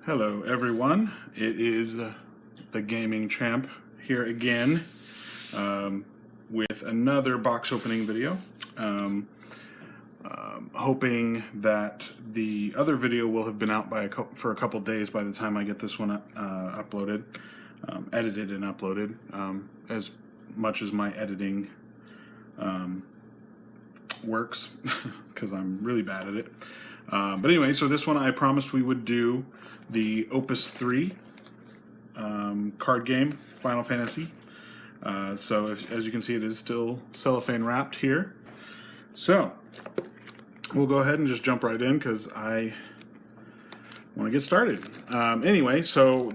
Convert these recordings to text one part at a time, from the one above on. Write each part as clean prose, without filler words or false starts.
Hello everyone, it is the Gaming Champ here again with another box opening video. Hoping that the other video will have been out for a couple days by the time I get this one uploaded, edited and uploaded, as much as my editing works, because I'm really bad at it. But anyway, so this one I promised we would do the Opus 3 card game, Final Fantasy. So as you can see, it is still cellophane wrapped here. So we'll go ahead and just jump right in because I want to get started. Anyway, so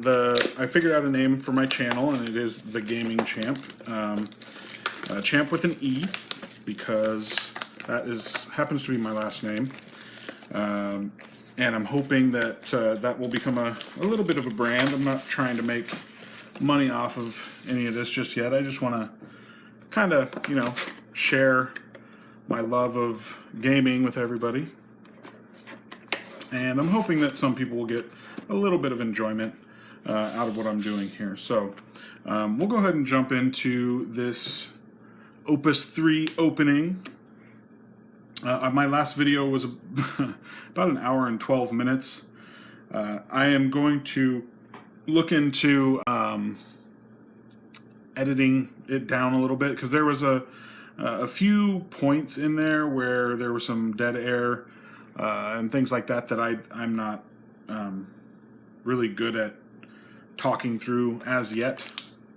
I figured out a name for my channel, and it is the Gaming Champ. Champ with an E, because that happens to be my last name. And I'm hoping that that will become a little bit of a brand. I'm not trying to make money off of any of this just yet. I just want to kind of, share my love of gaming with everybody. And I'm hoping that some people will get a little bit of enjoyment out of what I'm doing here. So we'll go ahead and jump into this Opus 3 opening. My last video was about an hour and 12 minutes. I am going to look into editing it down a little bit, because there was a few points in there where there was some dead air and things like that I'm not really good at talking through as yet,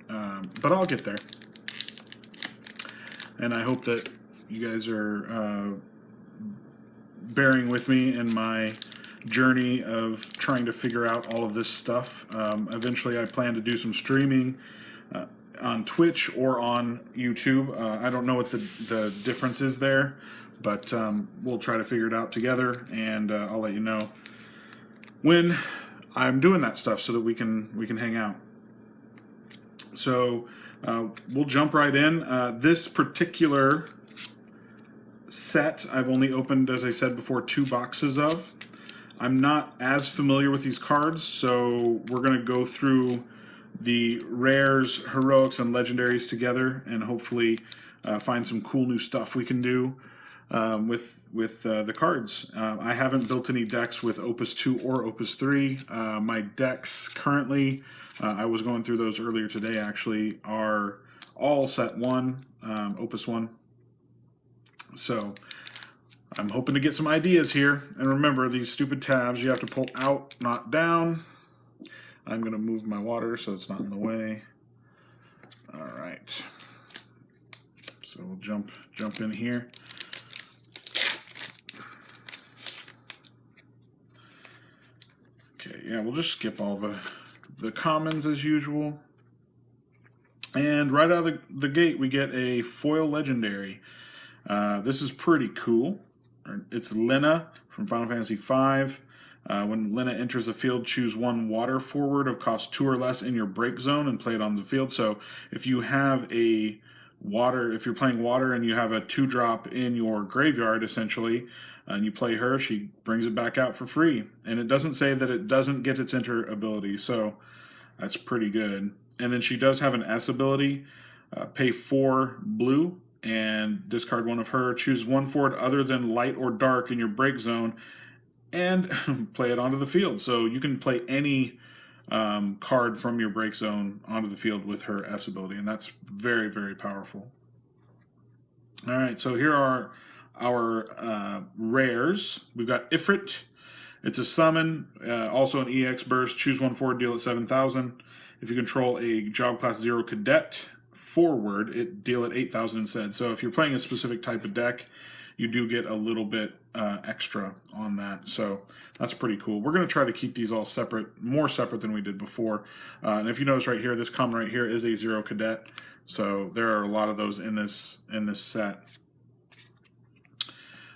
but I'll get there. And I hope that you guys are bearing with me in my journey of trying to figure out all of this stuff. Eventually I plan to do some streaming on Twitch or on YouTube. I don't know what the difference is there, but we'll try to figure it out together, and I'll let you know when I'm doing that stuff so that we can hang out. So we'll jump right in. This particular set I've only opened, as I said before, 2 boxes of. I'm not as familiar with these cards, so we're going to go through the rares, heroics, and legendaries together, and hopefully find some cool new stuff we can do with the cards. I haven't built any decks with Opus 2 or Opus 3. My decks currently, I was going through those earlier today actually, are all set 1, Opus 1. So I'm hoping to get some ideas here. And remember, these stupid tabs you have to pull out, not down. I'm going to move my water so it's not in the way. All right. So we'll jump in here. Okay, yeah, we'll just skip all the commons as usual. And right out of the gate, we get a foil legendary. This is pretty cool. It's Lena from Final Fantasy V. When Lena enters the field, choose 1 water forward of cost 2 or less in your break zone and play it on the field. So if you have if you're playing water and you have a 2-drop in your graveyard, essentially, and you play her, she brings it back out for free. And it doesn't say that it doesn't get its enter ability, so that's pretty good. And then she does have an S ability. Pay 4 blue and discard 1 of her. Choose 1 forward other than light or dark in your break zone and play it onto the field. So you can play any card from your break zone onto the field with her S ability, and that's very, very powerful. All right, so here are our rares. We've got Ifrit. It's a summon, also an EX burst. Choose 1 forward, deal at 7,000. If you control a job class 0 cadet forward, it deal at 8,000 instead. So if you're playing a specific type of deck, you do get a little bit extra on that. So that's pretty cool. We're going to try to keep these all separate, more separate than we did before. And if you notice right here, this common right here is a 0 cadet. So there are a lot of those in this set.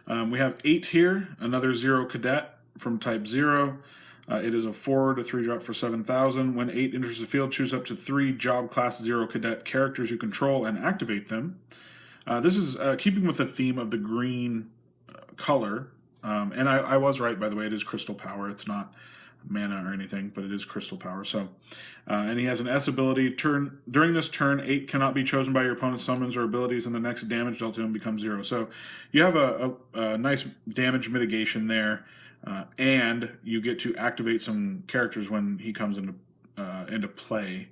We have 8 here, another 0 cadet from type 0. It is a forward, a 3-drop for 7,000. When 8 enters the field, choose up to 3 job class 0 cadet characters you control and activate them. This is keeping with the theme of the green color. And I was right, by the way, it is crystal power. It's not mana or anything, but it is crystal power. So, and he has an S ability. During this turn, 8 cannot be chosen by your opponent's summons or abilities, and the next damage dealt to him becomes 0. So you have a nice damage mitigation there, and you get to activate some characters when he comes into play.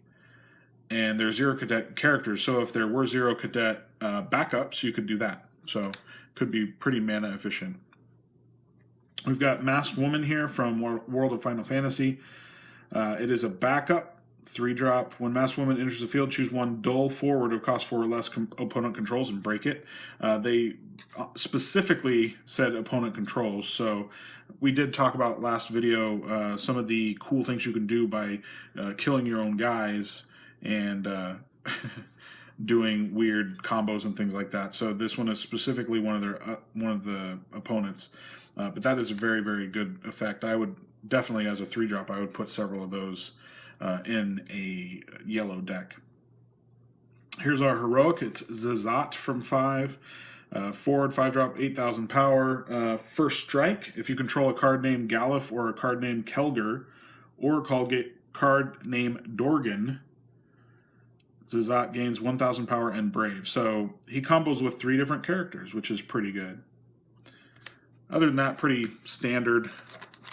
And there's 0 cadet characters, so if there were 0 cadet backups, you could do that. So could be pretty mana efficient. We've got Masked Woman here from World of Final Fantasy. It is a backup, 3-drop. When Masked Woman enters the field, choose one dull forward of cost 4 or less opponent controls and break it. They specifically said opponent controls, so we did talk about last video some of the cool things you can do by killing your own guys and doing weird combos and things like that. So this one is specifically one of the opponents. But that is a very, very good effect. I would definitely, as a 3-drop, I would put several of those in a yellow deck. Here's our heroic. It's Zazat from 5. Forward, 5-drop, 8,000 power. First strike, if you control a card named Galif or a card named Kelger or a card named Dorgan, Zazat gains 1,000 power and brave. So he combos with 3 different characters, which is pretty good. Other than that, pretty standard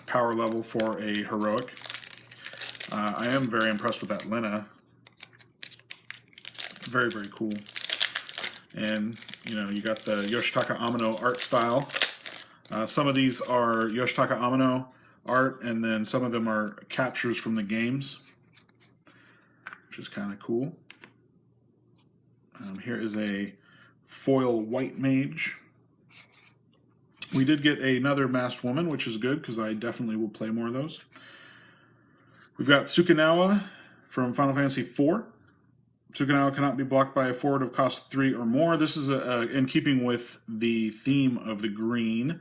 power level for a heroic. I am very impressed with that Lena. Very, very cool. And, you know, you got the Yoshitaka Amano art style. Some of these are Yoshitaka Amano art, and then some of them are captures from the games, which is kind of cool. Here is a foil white mage. We did get another Masked Woman, which is good because I definitely will play more of those. We've got Tsukunawa from Final Fantasy IV. Tsukunawa cannot be blocked by a forward of cost 3 or more. This is in keeping with the theme of the green.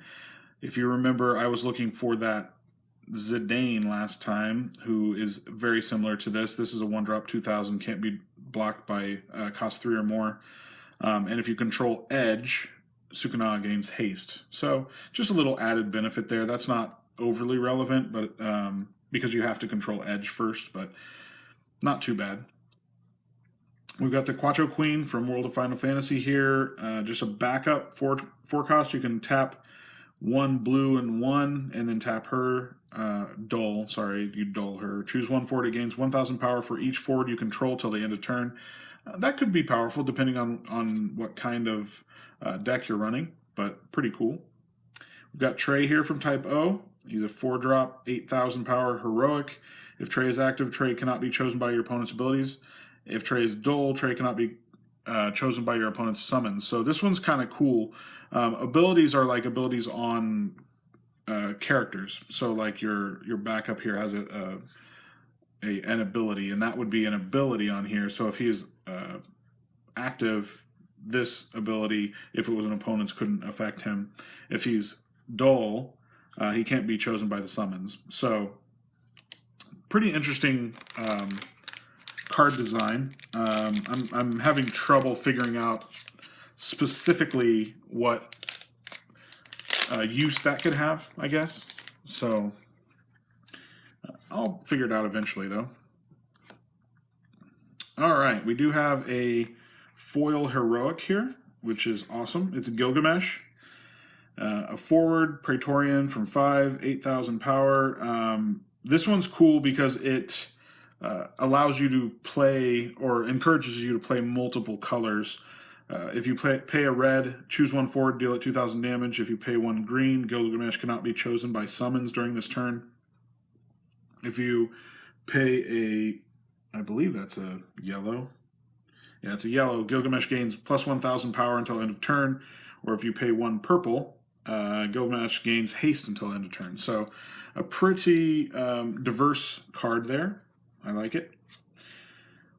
If you remember, I was looking for that Zidane last time, who is very similar to this. This is a 1-drop 2,000, can't be blocked by cost 3 or more. And if you control Edge, Tsukunawa gains haste. So just a little added benefit there. That's not overly relevant, but because you have to control Edge first, but not too bad. We've got the Quattro Queen from World of Final Fantasy here. Just a backup 4 cost. You can tap 1 blue and 1, and then tap her. You dull her. Choose 1 forward. It gains 1,000 power for each forward you control till the end of turn. That could be powerful depending on what kind of deck you're running, but pretty cool. We've got Trey here from Type O. He's a 4-drop, 8,000 power heroic. If Trey is active, Trey cannot be chosen by your opponent's abilities. If Trey is dull, Trey cannot be chosen by your opponent's summons. So this one's kind of cool. Abilities are like abilities on characters. So like your backup here has an ability, and that would be an ability on here. So if he is active, this ability, if it was an opponent's, couldn't affect him. If he's dull, he can't be chosen by the summons. So pretty interesting card design. I'm having trouble figuring out specifically what use that could have, I guess. So I'll figure it out eventually, though. All right, we do have a foil heroic here, which is awesome. It's a Gilgamesh, a forward Praetorian from 5, 8,000 power. This one's cool because it allows you to play, or encourages you to play multiple colors. If you pay a red, choose 1 forward, deal it 2,000 damage. If you pay 1 green, Gilgamesh cannot be chosen by summons during this turn. If you pay I believe that's a yellow. Yeah, it's a yellow. Gilgamesh gains plus 1,000 power until end of turn. Or if you pay 1 purple, Gilgamesh gains haste until end of turn. So a pretty diverse card there. I like it.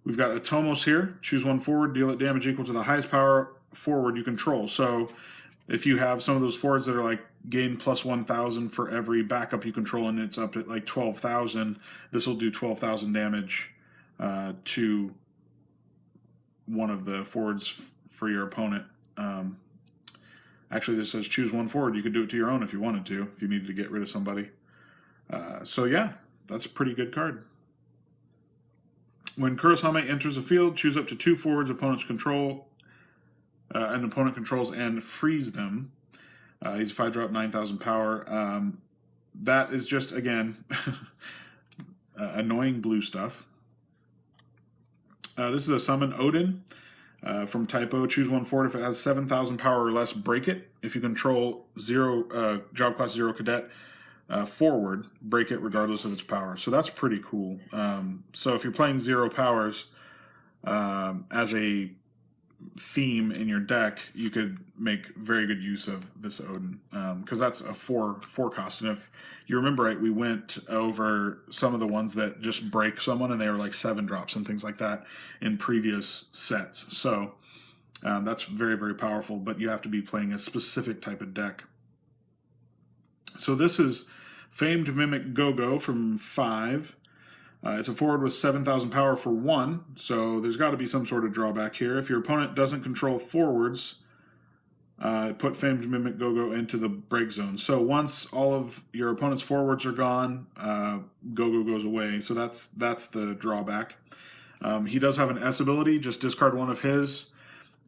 We've got Atomos here. Choose 1 forward, deal it damage equal to the highest power forward you control. So if you have some of those forwards that are like gain plus 1,000 for every backup you control, and it's up at like 12,000, this will do 12,000 damage to one of the forwards for your opponent. Actually, this says choose 1 forward. You could do it to your own if you wanted to, if you needed to get rid of somebody. So yeah, that's a pretty good card. When Kurosame enters the field, choose up to 2 forwards opponents control, an opponent controls, and freeze them. He's a 5-drop, 9,000 power. That is just, again, annoying blue stuff. This is a summon Odin from Typo. Choose 1 forward. If it has 7,000 power or less, break it. If you control job class 0 cadet forward, break it regardless of its power. So that's pretty cool. So if you're playing 0 powers as a theme in your deck, you could make very good use of this Odin, because that's a 4 cost. And if you remember right, we went over some of the ones that just break someone, and they were like 7 drops and things like that in previous sets. So that's very, very powerful, but you have to be playing a specific type of deck. So this is Famed Mimic Go-Go from 5. It's a forward with 7,000 power for 1, so there's got to be some sort of drawback here. If your opponent doesn't control forwards, put Famed Mimic Go-Go into the break zone. So once all of your opponent's forwards are gone, Go-Go goes away. So that's the drawback. He does have an S ability. Just discard one of his,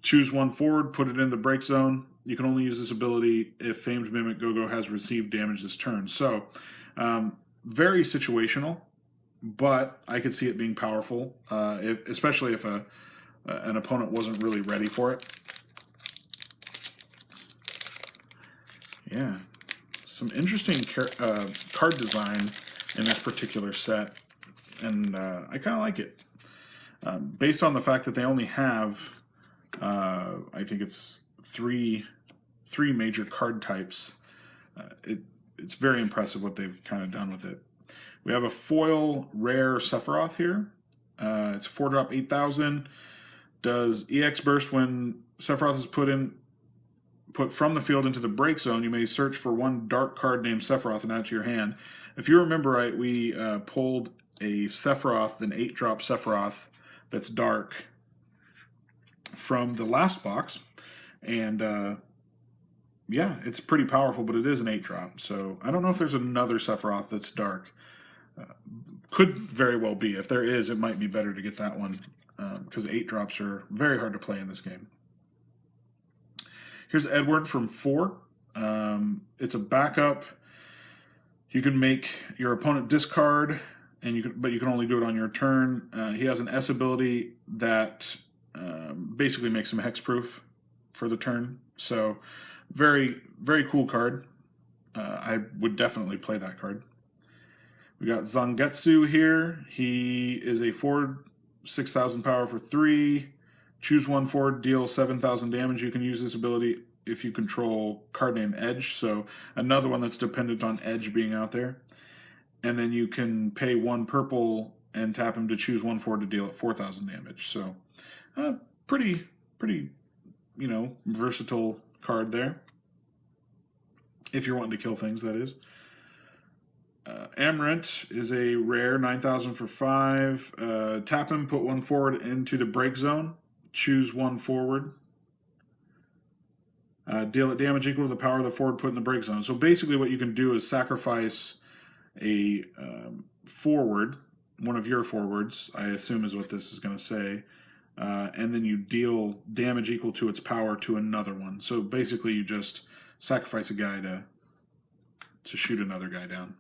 choose 1 forward, put it in the break zone. You can only use this ability if Famed Mimic Go-Go has received damage this turn. So very situational, but I could see it being powerful, especially if an opponent wasn't really ready for it. Yeah, some interesting card design in this particular set, and I kind of like it. Based on the fact that they only have, I think it's three major card types, it's very impressive what they've kind of done with it. We have a foil rare Sephiroth here. It's 4-drop, 8,000. Does EX burst when Sephiroth is put from the field into the break zone. You may search for 1 dark card named Sephiroth and add to your hand. If you remember right, we pulled a Sephiroth, an 8-drop Sephiroth that's dark from the last box, and yeah, it's pretty powerful, but it is an 8-drop. So I don't know if there's another Sephiroth that's dark. Could very well be. If there is, it might be better to get that one, because 8-drops are very hard to play in this game. Here's Edward from 4. It's a backup. You can make your opponent discard, but you can only do it on your turn. He has an S ability that basically makes him hexproof for the turn. So very, very cool card. I would definitely play that card. We got Zangetsu here. He is a forward, 6,000 power for 3. Choose 1 forward, deal 7,000 damage. You can use this ability if you control card name Edge. So another one that's dependent on Edge being out there. And then you can pay 1 purple and tap him to choose 1 forward to deal at 4,000 damage. So pretty, versatile card there. If you're wanting to kill things, that is. Amarant is a rare, 9,000 for 5. Tap him, put 1 forward into the break zone. Choose 1 forward. Deal it damage equal to the power of the forward put in the break zone. So basically what you can do is sacrifice a forward, one of your forwards, I assume is what this is going to say, and then you deal damage equal to its power to another one. So basically you just sacrifice a guy to shoot another guy down.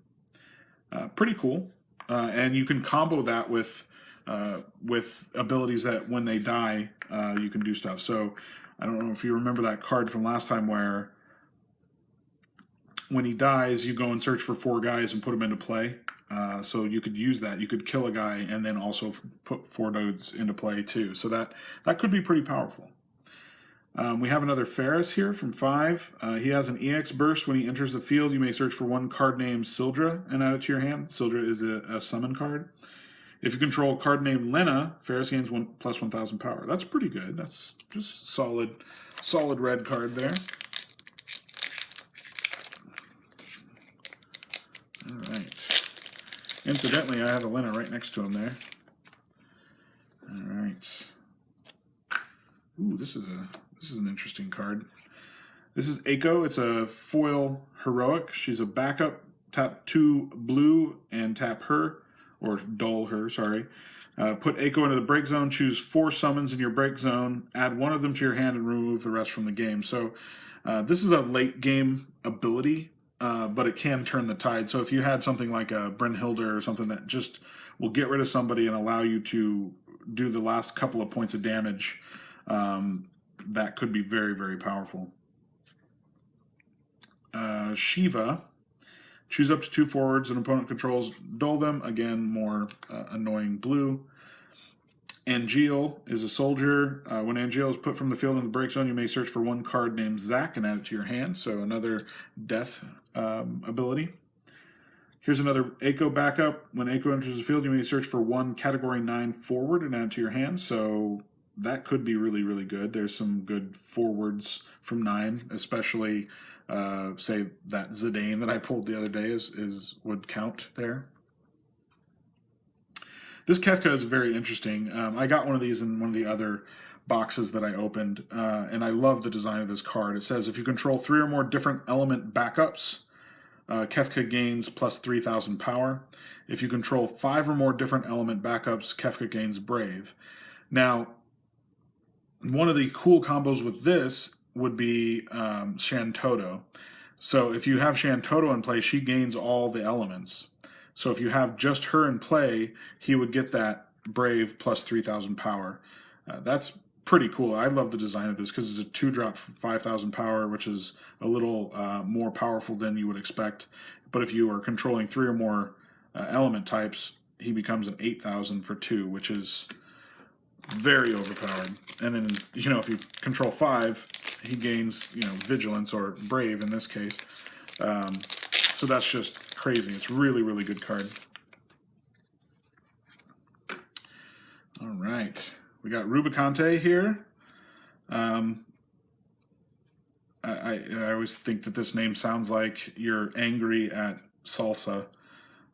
Pretty cool. And you can combo that with abilities that when they die, you can do stuff. So I don't know if you remember that card from last time where when he dies, you go and search for 4 guys and put them into play. So you could use that. You could kill a guy and then also put 4 dudes into play too. So that could be pretty powerful. We have another Ferris here from 5. He has an EX burst. When he enters the field, you may search for 1 card named Sildra and add it to your hand. Sildra is a summon card. If you control a card named Lena, Ferris gains plus 1,000 power. That's pretty good. That's just solid red card there. All right. Incidentally, I have a Lena right next to him there. All right. Ooh, this is an interesting card. This is Eiko. It's a foil heroic. She's a backup tap 2 blue and tap her, or dull her, sorry. Put Echo into the break zone, choose 4 summons in your break zone, add 1 of them to your hand, and remove the rest from the game. So this is a late game ability, but it can turn the tide. So if you had something like a Brynhilda or something that just will get rid of somebody and allow you to do the last couple of points of damage, that could be very, very powerful. Shiva. Choose up to 2 forwards an opponent controls, dull them. Again, more annoying blue. Angeal is a soldier. When Angeal is put from the field in the break zone, you may search for 1 card named Zack and add it to your hand. So another death ability. Here's another Echo backup. When Echo enters the field, you may search for 1 category 9 forward and add it to your hand. So that could be really, really good. There's some good forwards from 9, especially say that Zidane that I pulled the other day would count there. This Kefka is very interesting. I got one of these in one of the other boxes that I opened, and I love the design of this card. It says if you control 3 or more different element backups, Kefka gains plus 3,000 power. If you control 5 or more different element backups, Kefka gains Brave. Now, one of the cool combos with this would be Shantoto. So if you have Shantoto in play, she gains all the elements. So if you have just her in play, he would get that Brave plus 3,000 power. That's pretty cool. I love the design of this because it's a 2-drop for 5,000 power, which is a little more powerful than you would expect. But if you are controlling 3 or more element types, he becomes an 8,000 for 2, which is very overpowered. And then, if you control 5, he gains, vigilance or brave in this case. So that's just crazy. It's really, really good card. All right. We got Rubicante here. I always think that this name sounds like you're angry at salsa.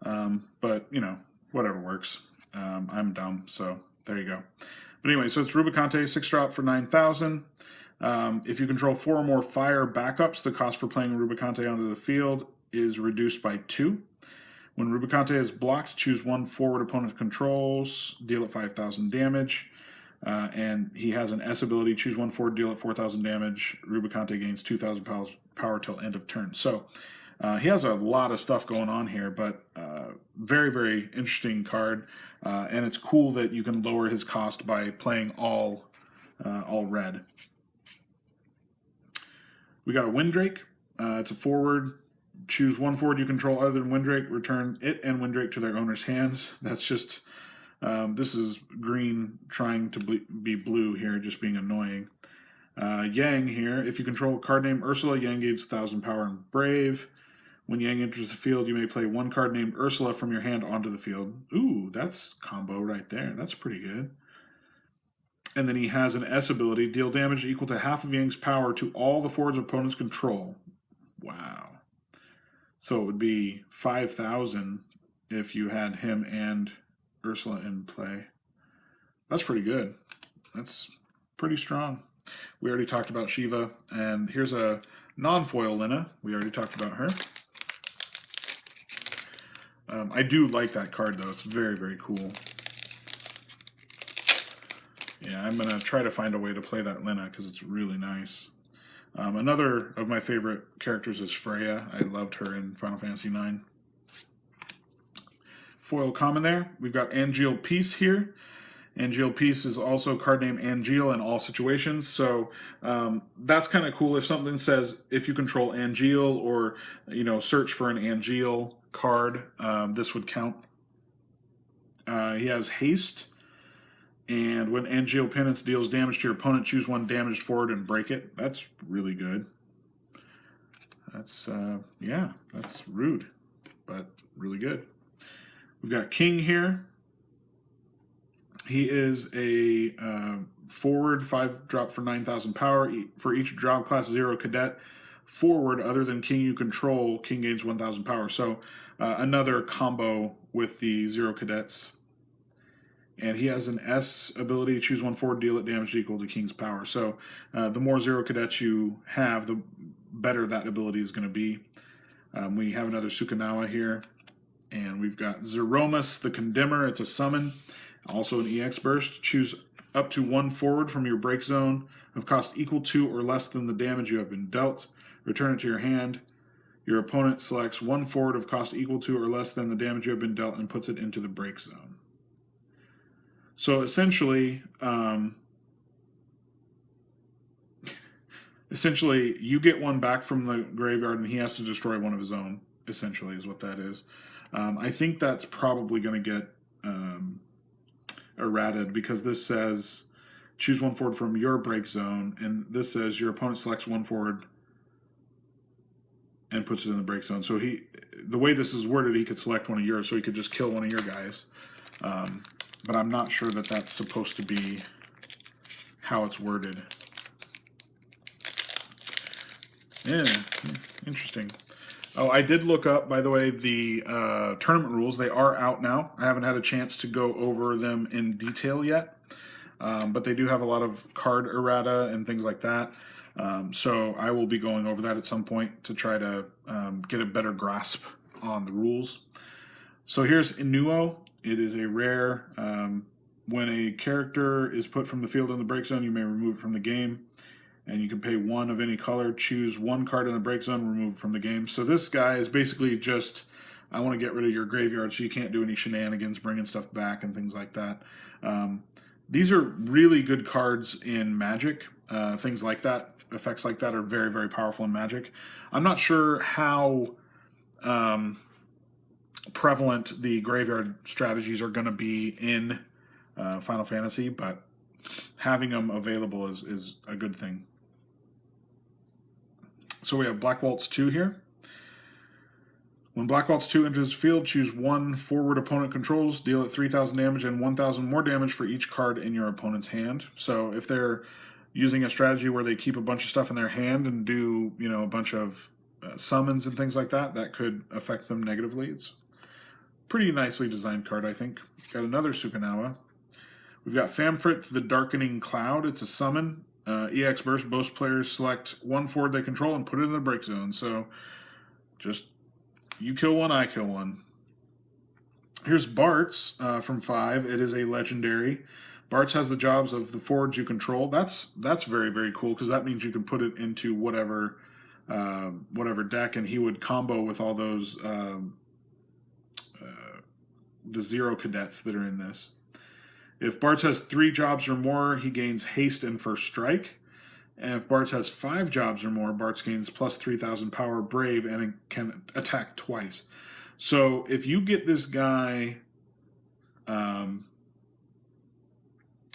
But, whatever works. I'm dumb, so there you go. But anyway, so it's Rubicante, 6-drop for 9,000. If you control 4 or more fire backups, the cost for playing Rubicante onto the field is reduced by 2. When Rubicante is blocked, choose 1 forward opponent controls, deal it 5,000 damage. And he has an S ability, choose 1 forward, deal it 4,000 damage. Rubicante gains 2,000 power till end of turn. So he has a lot of stuff going on here, but very, very interesting card. And it's cool that you can lower his cost by playing all red. We got a Windrake. It's a forward. Choose 1 forward you control other than Windrake. Return it and Windrake to their owner's hands. That's just, this is green trying to be blue here, just being annoying. Yang here. If you control a card named Ursula, Yang gains 1,000 power and Brave. When Yang enters the field, you may play 1 card named Ursula from your hand onto the field. Ooh, that's combo right there. That's pretty good. And then he has an S ability, deal damage equal to half of Yang's power to all the forwards opponents control. Wow. So it would be 5,000 if you had him and Ursula in play. That's pretty good. That's pretty strong. We already talked about Shiva, and here's a non-foil Lina. We already talked about her. I do like that card, though. It's very, very cool. Yeah, I'm going to try to find a way to play that Lina because it's really nice. Another of my favorite characters is Freya. I loved her in Final Fantasy IX. Foil common there. We've got Angeal Peace here. Angeal Peace is also a card named Angeal in all situations. So that's kind of cool. If something says if you control Angeal or search for an Angeal card, this would count. He has haste. And when Angeal Penance deals damage to your opponent, choose 1 damaged forward and break it. That's really good. That's, yeah, that's rude, but really good. We've got King here. He is a forward, 5-drop for 9,000 power. For each drop class 0 cadet forward other than King you control, King gains 1,000 power. So another combo with the 0 cadets. And he has an S ability, choose 1 forward, deal it damage equal to King's power. So the more 0 cadets you have, the better that ability is going to be. We have another Sukanawa here. And we've got Zeromus the Condemner. It's a summon. Also an EX burst. Choose up to 1 forward from your break zone of cost equal to or less than the damage you have been dealt. Return it to your hand. Your opponent selects 1 forward of cost equal to or less than the damage you have been dealt and puts it into the break zone. So essentially, you get one back from the graveyard and he has to destroy one of his own, essentially is what that is. I think that's probably going to get errated because this says choose 1 forward from your break zone, and this says your opponent selects 1 forward and puts it in the break zone. So the way this is worded, he could select one of yours, so he could just kill one of your guys. But I'm not sure that that's supposed to be how it's worded. Yeah, interesting. Oh, I did look up, by the way, the tournament rules. They are out now. I haven't had a chance to go over them in detail yet, but they do have a lot of card errata and things like that. So I will be going over that at some point to try to get a better grasp on the rules. So here's Inuo. It is a rare. When a character is put from the field in the break zone, you may remove it from the game. And you can pay 1 of any color, choose 1 card in the break zone, remove it from the game. So this guy is basically just, I want to get rid of your graveyard so you can't do any shenanigans, bringing stuff back and things like that. These are really good cards in Magic. Things like that, effects like that are very, very powerful in Magic. I'm not sure how prevalent the graveyard strategies are going to be in Final Fantasy, but having them available is a good thing. So we have Black Waltz 2 here. When Black Waltz 2 enters the field, choose 1 forward opponent controls, deal it 3,000 damage and 1,000 more damage for each card in your opponent's hand. So if they're using a strategy where they keep a bunch of stuff in their hand and do, a bunch of summons and things like that, that could affect them negatively. It's a pretty nicely designed card, I think. Got another Sukanawa. We've got Famfrit the Darkening Cloud. It's a summon. EX burst. Both players select 1 forward they control and put it in the break zone. So just you kill one, I kill one. Here's Bart's from 5. It is a legendary. Bart's has the jobs of the forwards you control. That's very, very cool because that means you can put it into whatever deck, and he would combo with all those the 0 cadets that are in this. If Bart's has 3 jobs or more, he gains haste and first strike. And if Bart's has 5 jobs or more, Bart's gains plus 3,000 power, brave, and can attack twice. So if you get this guy,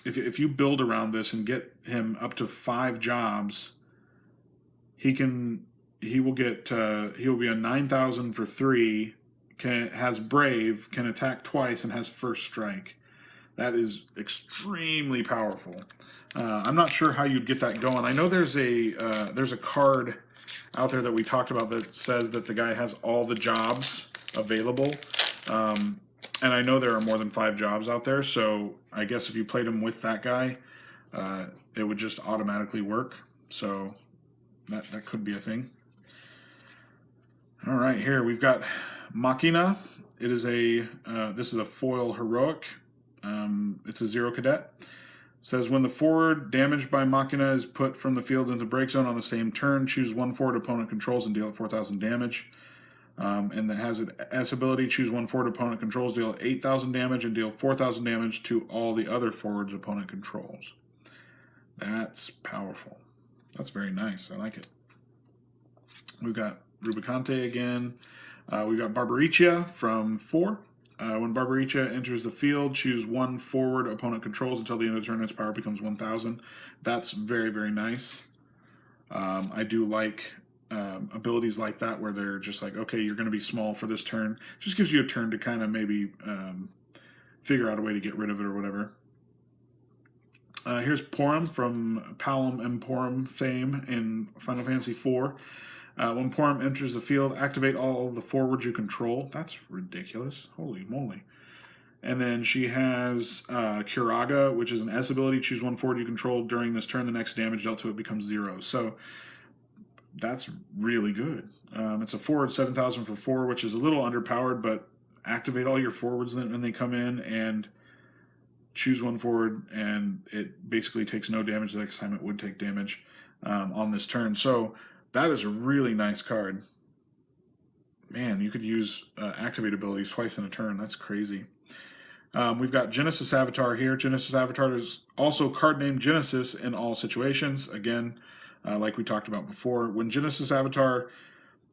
if you build around this and get him up to 5 jobs, he will be a 9,000 for 3. Has brave, can attack twice, and has first strike. That is extremely powerful. I'm not sure how you'd get that going. I know there's a card out there that we talked about that says that the guy has all the jobs available. And I know there are more than 5 jobs out there, so I guess if you played him with that guy, it would just automatically work. So that could be a thing. All right, here we've got Machina. It is this is a foil heroic. It's a 0 cadet. It says when the forward damaged by Machina is put from the field into break zone on the same turn, choose 1 forward opponent controls and deal it 4,000 damage. And that has an S ability, choose 1 forward opponent controls, deal 8,000 damage, and deal 4,000 damage to all the other forwards opponent controls. That's powerful. That's very nice. I like it. We've got Rubicante again. We've got Barbaricia from 4. When Barbaricia enters the field, choose 1 forward opponent controls until the end of the turn. Its power becomes 1,000. That's very, very nice. I do like abilities like that where they're just like, okay, you're going to be small for this turn. Just gives you a turn to kind of maybe figure out a way to get rid of it or whatever. Here's Porum from Palom Emporum fame in Final Fantasy IV. When Porum enters the field, activate all of the forwards you control. That's ridiculous. Holy moly. And then she has Curaga, which is an S ability. Choose 1 forward you control during this turn. The next damage dealt to it becomes 0. So that's really good. It's a forward 7,000 for 4, which is a little underpowered, but activate all your forwards when they come in and choose one forward, and it basically takes no damage the next time it would take damage on this turn. So that is a really nice card. Man, you could use activate abilities twice in a turn. That's crazy. We've got Genesis Avatar here. Genesis Avatar is also card named Genesis in all situations. Again, like we talked about before, when Genesis Avatar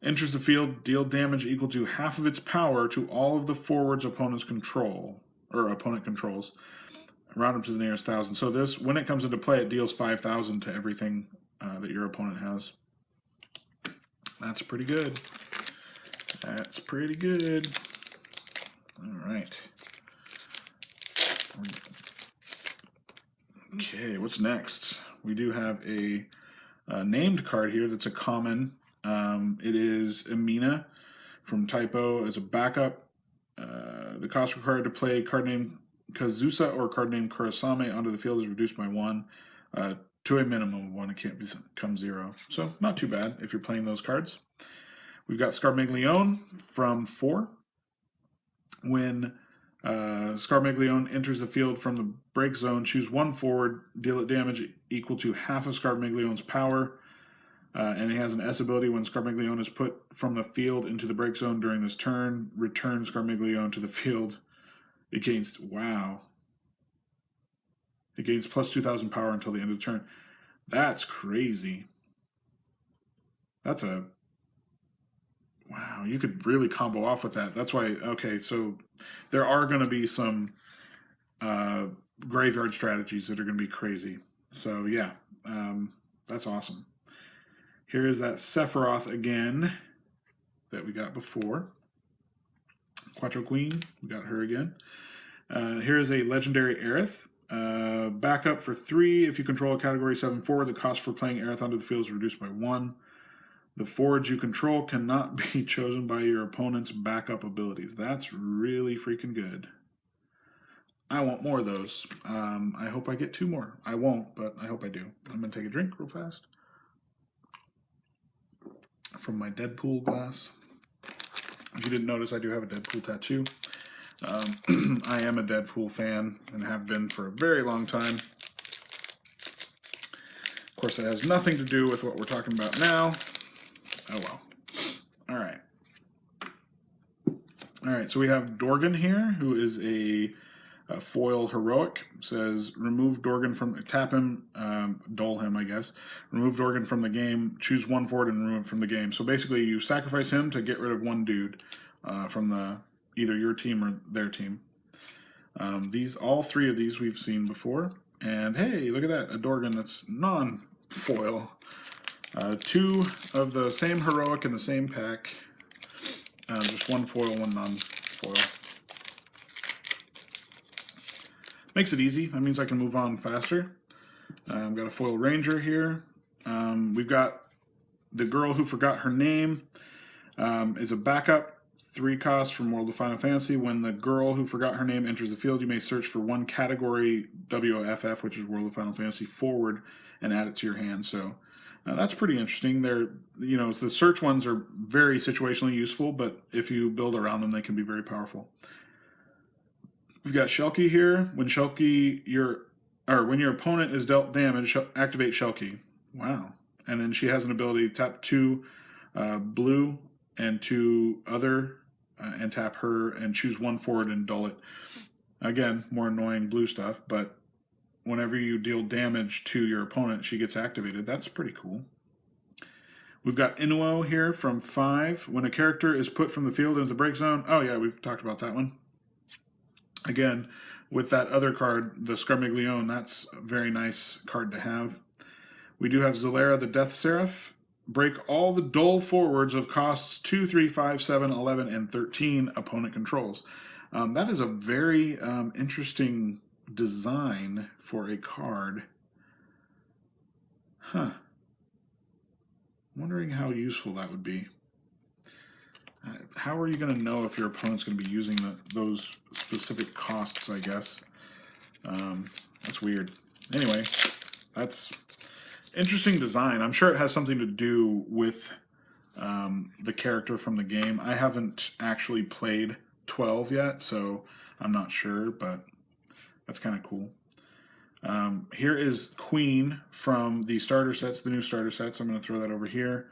enters the field, deal damage equal to half of its power to all of the forwards opponents control, or opponent controls. Round up to the nearest 1,000. So this, when it comes into play, it deals 5,000 to everything that your opponent has. That's pretty good. That's pretty good. All right. Okay, what's next? We do have a named card here that's a common. It is Amina from Typo as a backup. The cost required to play card name Kazusa or card name Kurasame onto the field is reduced by 1 to a minimum of 1. It can't become 0. So not too bad if you're playing those cards. We've got Scarmaglione from 4. When Scarmaglione enters the field from the break zone, choose one forward, deal it damage equal to half of Scarmaglione's power. And he has an S ability when Scarmaglione is put from the field into the break zone during this turn. Return Scarmaglione to the field. It gains, wow. It gains plus 2,000 power until the end of the turn. That's crazy. That's a, wow, you could really combo off with that. That's why, okay, so there are going to be some graveyard strategies that are going to be crazy. So yeah, that's awesome. Here is that Sephiroth again that we got before. Quattro Queen, we got her again. Here is a Legendary Aerith. Backup for 3. If you control a Category 7 forward, the cost for playing Aerith onto the field is reduced by 1. The forwards you control cannot be chosen by your opponent's backup abilities. That's really freaking good. I want more of those. I hope I get 2 more. I won't, but I hope I do. I'm going to take a drink real fast from my Deadpool glass. If you didn't notice, I do have a Deadpool tattoo. I am a Deadpool fan and have been for a very long time. Of course, it has nothing to do with what we're talking about now. Oh well. All right. All right, so we have Dorgan here, who is a foil heroic. Says remove Dorgan from, tap him, dull him, I guess. Remove Dorgan from the game, choose one forward and remove him from the game. So basically you sacrifice him to get rid of one dude from the either your team or their team. All 3 of these we've seen before. And hey, look at that, a Dorgan that's non-foil. 2 of the same heroic in the same pack. Just one foil, one non-foil. Makes it easy. That means I can move on faster. I've got a foil ranger here. We've got the girl who forgot her name. Is a backup. 3 costs from World of Final Fantasy. When the girl who forgot her name enters the field, you may search for one category WFF, which is World of Final Fantasy, forward, and add it to your hand. So that's pretty interesting. They're, the search ones are very situationally useful, but if you build around them, they can be very powerful. We've got Shelky here. When when your opponent is dealt damage, activate Shelky. Wow. And then she has an ability to tap 2 blue and 2 other, and tap her and choose one forward and dull it. Again, more annoying blue stuff, but whenever you deal damage to your opponent, she gets activated. That's pretty cool. We've got Inuo here from 5. When a character is put from the field into the break zone, oh yeah, we've talked about that one. Again, with that other card, the Scarmaglione, that's a very nice card to have. We do have Zalera the Death Seraph. Break all the dull forwards of costs 2, 3, 5, 7, 11, and 13 opponent controls. That is a very interesting design for a card. Huh. Wondering how useful that would be. How are you going to know if your opponent's going to be using those specific costs, I guess? That's weird. Anyway, that's Interesting design. I'm sure it has something to do with the character from the game. I haven't actually played 12 yet, so I'm not sure, but that's kind of cool. Here is Queen from the starter sets, the new starter sets. I'm going to throw that over here.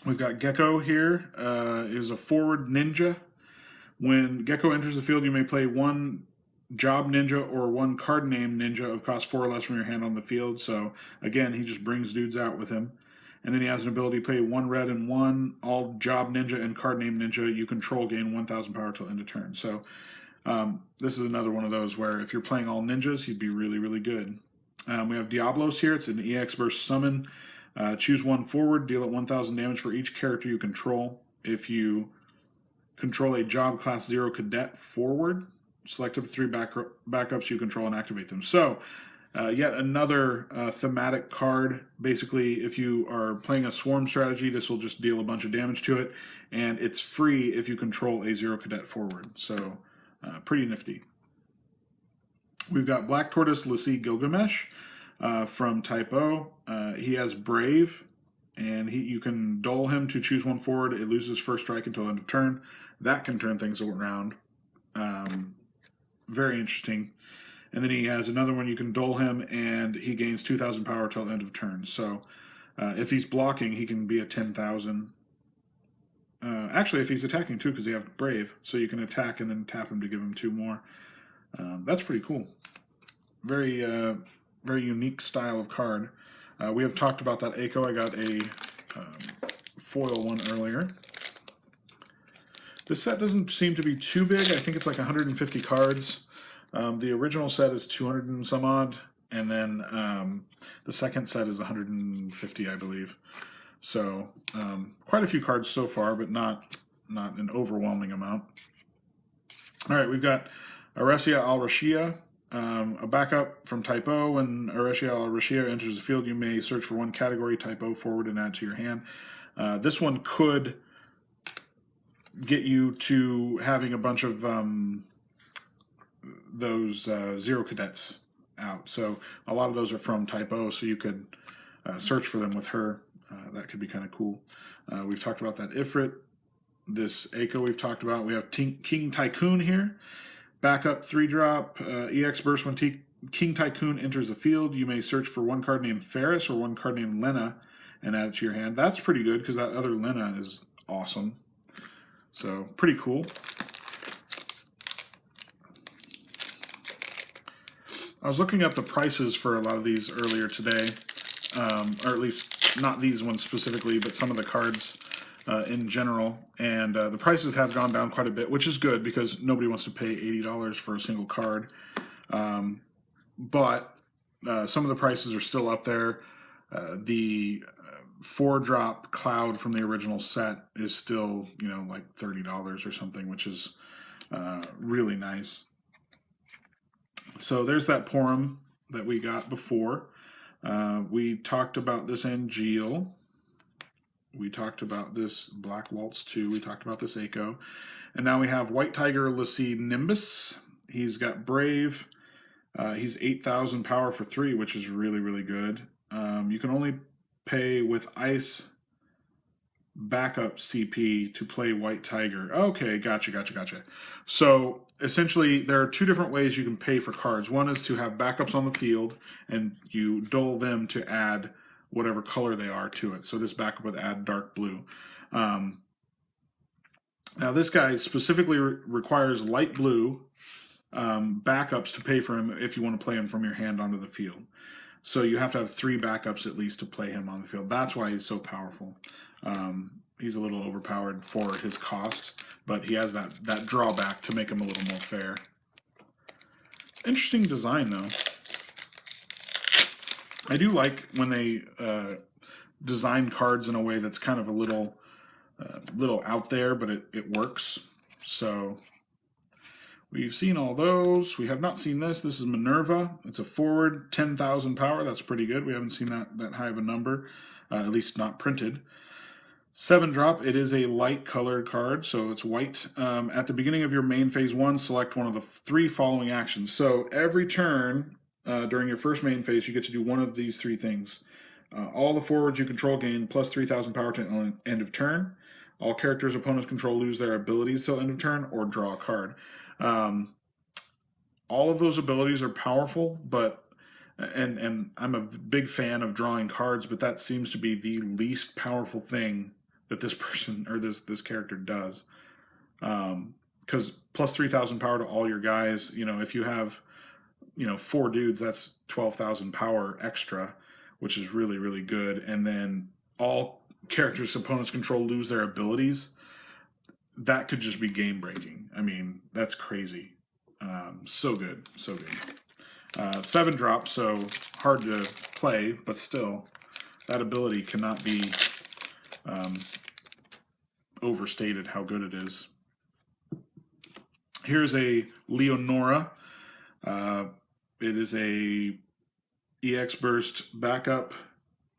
We've got Gecko here. Is a forward ninja. When Gecko enters the field, you may play one job ninja or one card name ninja of cost 4 or less from your hand on the field. So again, he just brings dudes out with him. And then he has an ability to play 1 red and 1 all job ninja and card name ninja you control gain 1,000 power till end of turn. So this is another one of those where if you're playing all ninjas, he'd be really, really good. We have Diablos here. It's an EX burst summon. Choose one forward, deal it 1,000 damage for each character you control. If you control a job class 0 cadet forward, select up to 3 backups you control and activate them. So, yet another thematic card. Basically, if you are playing a swarm strategy, this will just deal a bunch of damage to it, and it's free if you control a 0 cadet forward. So, pretty nifty. We've got Black Tortoise Lassie Gilgamesh from Type O. He has Brave, and you can dole him to choose one forward. It loses first strike until end of turn. That can turn things around. Very interesting. And then he has another one, you can dole him, and he gains 2,000 power till end of turn. So if he's blocking, he can be a 10,000. Actually, if he's attacking too, because they have Brave, so you can attack and then tap him to give him 2 more. That's pretty cool. Very, very unique style of card. We have talked about that Eiko. I got a foil one earlier. This set doesn't seem to be too big. I think it's like 150 cards. The original set is 200 and some odd, and then the second set is 150, I believe. So quite a few cards so far, but not an overwhelming amount. All right, we've got Aresia Al-Rashia, a backup from Type O. When Aresia Al-Rashia enters the field, you may search for one category Type O forward and add to your hand. This one could get you to having a bunch of those 0 cadets out. So a lot of those are from Type O, so you could search for them with her. That could be kind of cool. We've talked about that Ifrit. This Eiko we've talked about. We have King Tycoon here. Backup 3-drop. EX burst when King Tycoon enters the field. You may search for one card named Ferris or one card named Lena and add it to your hand. That's pretty good because that other Lena is awesome. So, pretty cool. I was looking at the prices for a lot of these earlier today, or at least not these ones specifically, but some of the cards in general, and the prices have gone down quite a bit, which is good because nobody wants to pay $80 for a single card. But some of the prices are still up there. The 4-drop Cloud from the original set is still, like $30 or something, which is really nice. So there's that Porum that we got before. We talked about this Angeal. We talked about this Black Waltz 2. We talked about this Eiko. And now we have White Tiger Lassie Nimbus. He's got Brave. He's 8,000 power for 3, which is really, really good. You can only pay with Ice backup CP to play White Tiger. Okay, gotcha. So essentially, there are 2 different ways you can pay for cards. One is to have backups on the field, and you dole them to add whatever color they are to it. So this backup would add dark blue. Now this guy specifically requires light blue backups to pay for him if you want to play him from your hand onto the field. So you have to have 3 backups at least to play him on the field. That's why he's so powerful. He's a little overpowered for his cost, but he has that drawback to make him a little more fair. Interesting design, though. I do like when they design cards in a way that's kind of a little out there, but it works. So we've seen all those. We have not seen this. This is Minerva. It's a forward, 10,000 power. That's pretty good. We haven't seen that high of a number, at least not printed. 7-drop. It is a light colored card, so it's white. At the beginning of your main phase 1, select one of the 3 following actions. So every turn, during your first main phase, you get to do one of these three things. All the forwards you control gain plus 3,000 power to end of turn. All characters opponents control lose their abilities till end of turn, or draw a card. All of those abilities are powerful, but and I'm a big fan of drawing cards, but that seems to be the least powerful thing that this person or this character does. Because plus 3,000 power to all your guys, if you have 4 dudes, that's 12,000 power extra, which is really, really good. And then all characters opponents control lose their abilities. That could just be game breaking. I mean, that's crazy. So good, so good. 7 drop, so hard to play, but still, that ability cannot be overstated how good it is. Here's a Leonora. It is a EX burst backup.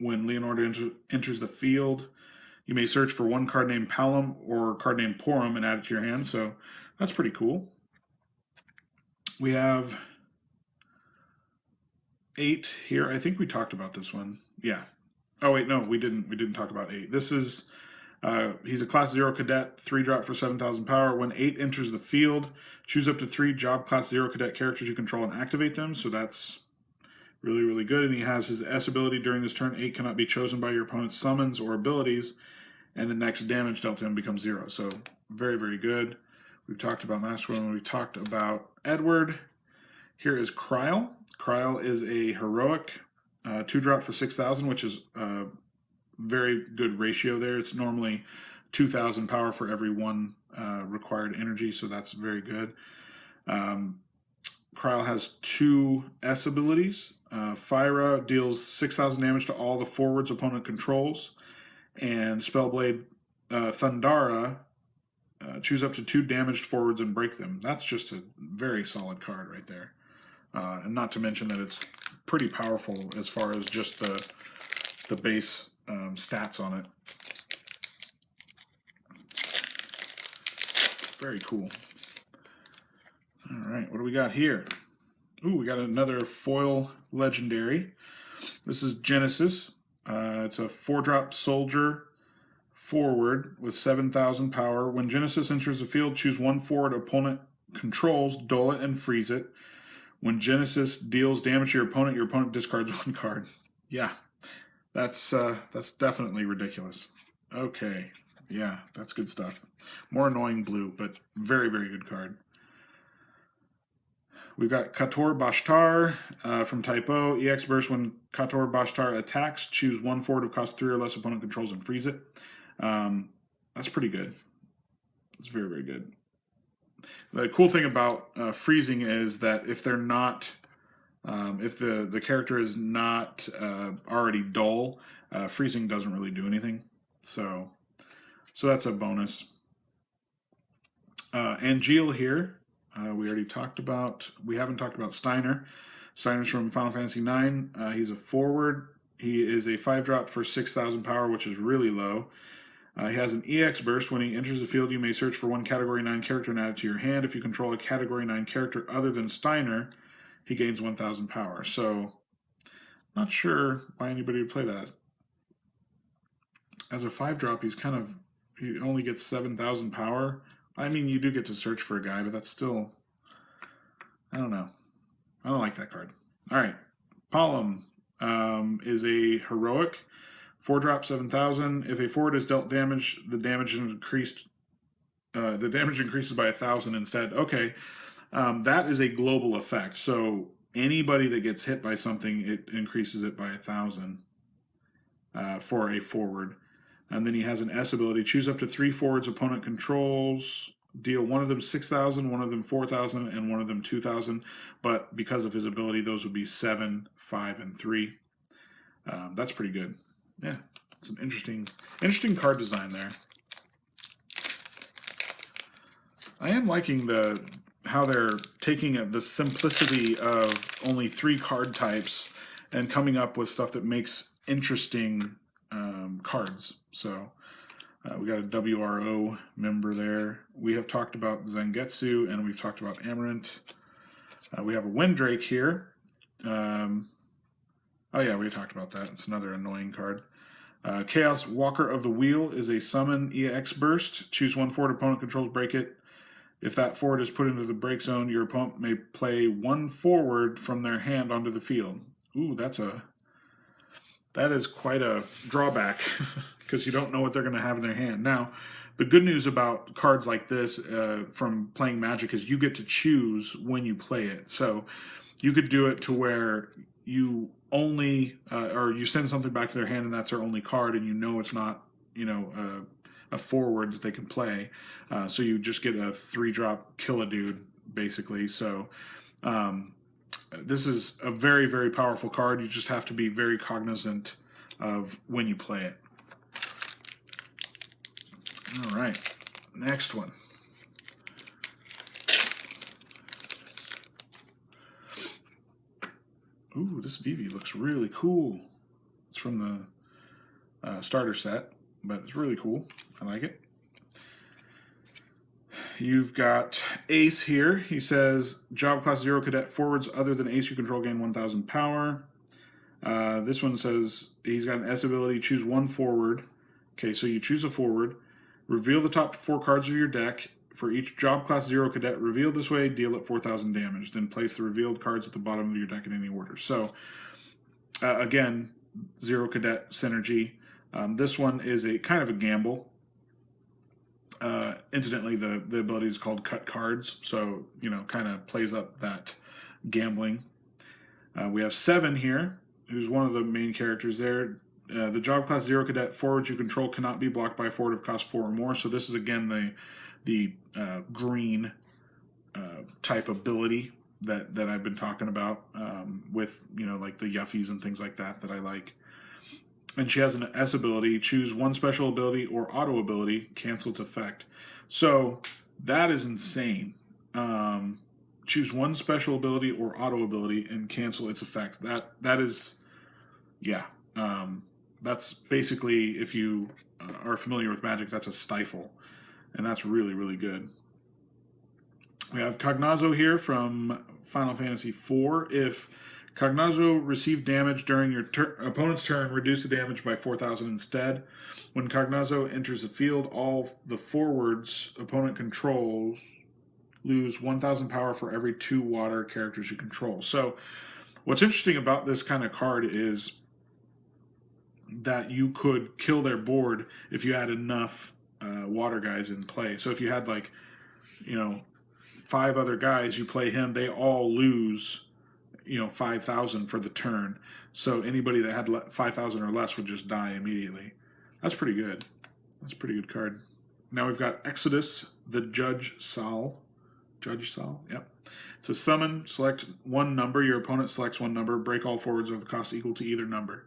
When Leonora enters the field, you may search for one card named Palom or a card named Porum and add it to your hand, so that's pretty cool. We have 8 here. I think we talked about this one. Yeah. Oh wait, no, we didn't talk about 8. This is he's a class 0 cadet, 3 drop for 7,000 power. When 8 enters the field, choose up to 3 job class 0 cadet characters you control and activate them. So that's really, really good. And he has his S ability during this turn. 8 cannot be chosen by your opponent's summons or abilities, and the next damage dealt to him becomes 0. So very, very good. We've talked about Master Woman. We talked about Edward. Here is Kryl. Kryl is a heroic, 2 drop for 6,000, which is a very good ratio there. It's normally 2,000 power for every 1 required energy, so that's very good. Kryl has 2 S abilities. Fyra deals 6,000 damage to all the forwards opponent controls, and Spellblade Thundara choose up to 2 damaged forwards and break them. That's just a very solid card right there. And not to mention that it's pretty powerful as far as just the base stats on it. Very cool. All right, what do we got here? Ooh, we got another foil legendary. This is Genesis. It's a 4-drop soldier forward with 7,000 power. When Genesis enters the field, choose 1 forward opponent controls, dull it, and freeze it. When Genesis deals damage to your opponent discards 1 card. Yeah, that's definitely ridiculous. Okay, yeah, that's good stuff. More annoying blue, but very, very good card. We've got Kator Bashtar from Type O. EX burst. When Kator Bashtar attacks, choose 1 forward of cost 3 or less opponent controls and freeze it. That's pretty good. It's very, very good. The cool thing about freezing is that if they're not, if the character is not already dull, freezing doesn't really do anything. So that's a bonus. Angeal here. We already talked about, we haven't talked about Steiner. Steiner's from Final Fantasy IX. He's a forward. He is a 5-drop for 6,000 power, which is really low. He has an EX burst. When he enters the field, you may search for 1 Category 9 character and add it to your hand. If you control a Category 9 character other than Steiner, he gains 1,000 power. So, not sure why anybody would play that. As a 5-drop, he only gets 7,000 power. I mean, you do get to search for a guy, but that's still, I don't know. I don't like that card. All right. Palom is a heroic, 4-drop, 7,000. If a forward is dealt damage, the damage is increased. The damage increases by 1,000 instead. Okay. That is a global effect. So anybody that gets hit by something, it increases it by 1,000 for a forward. And then he has an S ability. Choose up to 3 forwards opponent controls. Deal 1 of them 6,000, 1 of them 4,000, and 1 of them 2,000. But because of his ability, those would be 7, 5, and 3. That's pretty good. Yeah, it's an interesting card design there. I am liking how they're taking the simplicity of only 3 card types and coming up with stuff that makes interesting cards. So we got a WRO member there. We have talked about Zangetsu and we've talked about Amarant. We have a Windrake here. Oh yeah, we talked about that. It's another annoying card. Chaos Walker of the Wheel is a summon EX burst. Choose one forward opponent controls, break it. If that forward is put into the break zone, your opponent may play one forward from their hand onto the field. Ooh, that is quite a drawback because you don't know what they're going to have in their hand. Now, the good news about cards like this from playing Magic is you get to choose when you play it. So you could do it to where you only, or you send something back to their hand and that's their only card, and you know it's not, a forward that they can play. So you just get a 3-drop kill a dude, basically. So this is a very, very powerful card. You just have to be very cognizant of when you play it. All right, next one. Ooh, this Vivi looks really cool. It's from the starter set, but it's really cool. I like it. You've got Ace here. He says, job class 0 cadet forwards other than Ace you control gain 1,000 power. This one says he's got an S ability, choose one forward. Okay, so you choose a forward. Reveal the top 4 cards of your deck. For each job class 0 cadet revealed this way, deal it 4,000 damage. Then place the revealed cards at the bottom of your deck in any order. So, again, 0 cadet synergy. This one is a kind of a gamble. Incidentally, the ability is called cut cards, so kind of plays up that gambling. We have 7 here, who's one of the main characters there. The job class 0 cadet forwards you control cannot be blocked by a forward of cost 4 or more. So this is again the green type ability that I've been talking about with like the Yuffies and things like that I like. And she has an S ability, choose one special ability or auto ability, cancel its effect. So that is insane. Choose one special ability or auto ability and cancel its effect. That is, yeah. That's basically, if you are familiar with Magic, that's a stifle. And that's really, really good. We have Cognazzo here from Final Fantasy IV. If Cognazzo received damage during your opponent's turn, reduce the damage by 4,000 instead. When Cognazzo enters the field, all the forwards opponent controls lose 1,000 power for every 2 water characters you control. So what's interesting about this kind of card is that you could kill their board if you had enough water guys in play. So if you had 5 other guys, you play him, they all lose 5,000 for the turn. So anybody that had 5,000 or less would just die immediately. That's pretty good. That's a pretty good card. Now we've got Exodus, the Judge Sal. Yep. It's a summon, select one number, your opponent selects one number, break all forwards with the cost equal to either number.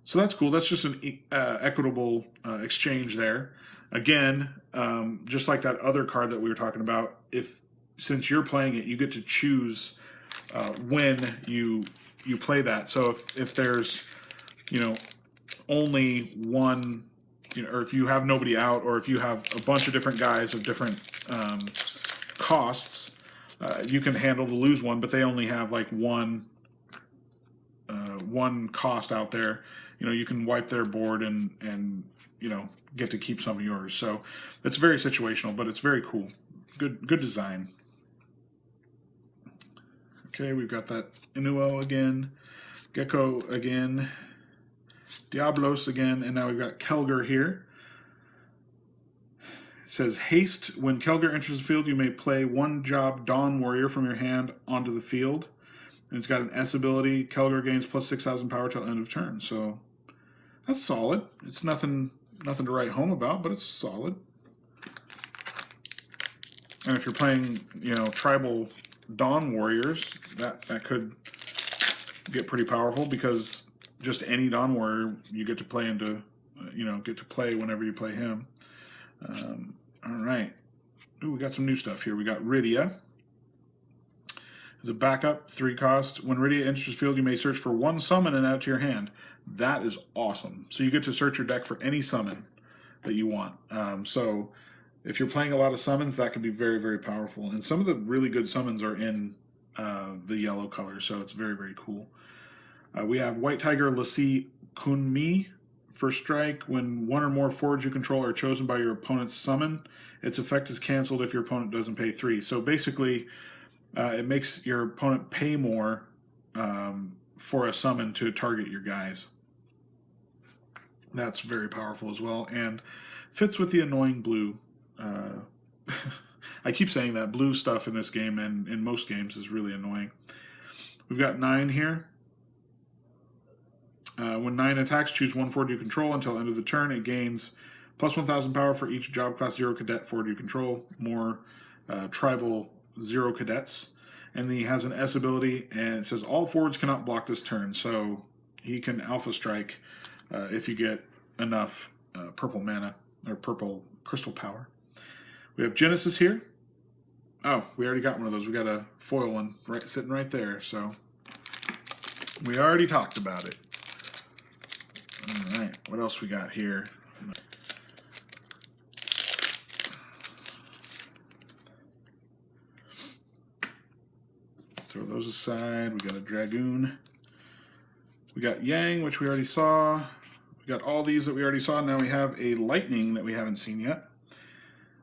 So that's cool. That's just an equitable exchange there. Again, just like that other card that we were talking about, since you're playing it, you get to choose when you play that. So if there's only one, or if you have nobody out, or if you have a bunch of different guys of different costs, you can handle to lose one, but they only have one cost out there. You can wipe their board and get to keep some of yours. So it's very situational, but it's very cool. Good design. Okay, we've got that Inuo again, Gecko again, Diablos again, and now we've got Kelger here. It says, haste. When Kelger enters the field, you may play one job Dawn Warrior from your hand onto the field. And it's got an S ability. Kelger gains plus 6,000 power till end of turn. So that's solid. It's nothing to write home about, but it's solid. And if you're playing, tribal Dawn Warriors, that could get pretty powerful, because just any Dawn Warrior you get to play whenever you play him. All right. Ooh, we got some new stuff here. We got Rydia. As a backup, 3 cost. When Rydia enters the field, you may search for one summon and add it to your hand. That is awesome. So you get to search your deck for any summon that you want. So if you're playing a lot of summons, that can be very, very powerful. And some of the really good summons are in the yellow color, so it's very, very cool. We have White Tiger Lassie Kunmi. First strike, when one or more forwards you control are chosen by your opponent's summon, its effect is canceled if your opponent doesn't pay 3. So basically, it makes your opponent pay more for a summon to target your guys. That's very powerful as well, and fits with the annoying blue. I keep saying that blue stuff in this game and in most games is really annoying. We've got 9 here. When 9 attacks, choose one forward you control until end of the turn. It gains plus 1,000 power for each job class 0 cadet forward you control. More tribal 0 cadets. And he has an S ability, and it says all forwards cannot block this turn. So he can alpha strike if you get enough purple mana or purple crystal power. We have Genesis here. Oh, we already got one of those. We got a foil one sitting right there. So we already talked about it. All right, what else we got here? Throw those aside. We got a Dragoon. We got Yang, which we already saw. We got all these that we already saw. Now we have a Lightning that we haven't seen yet.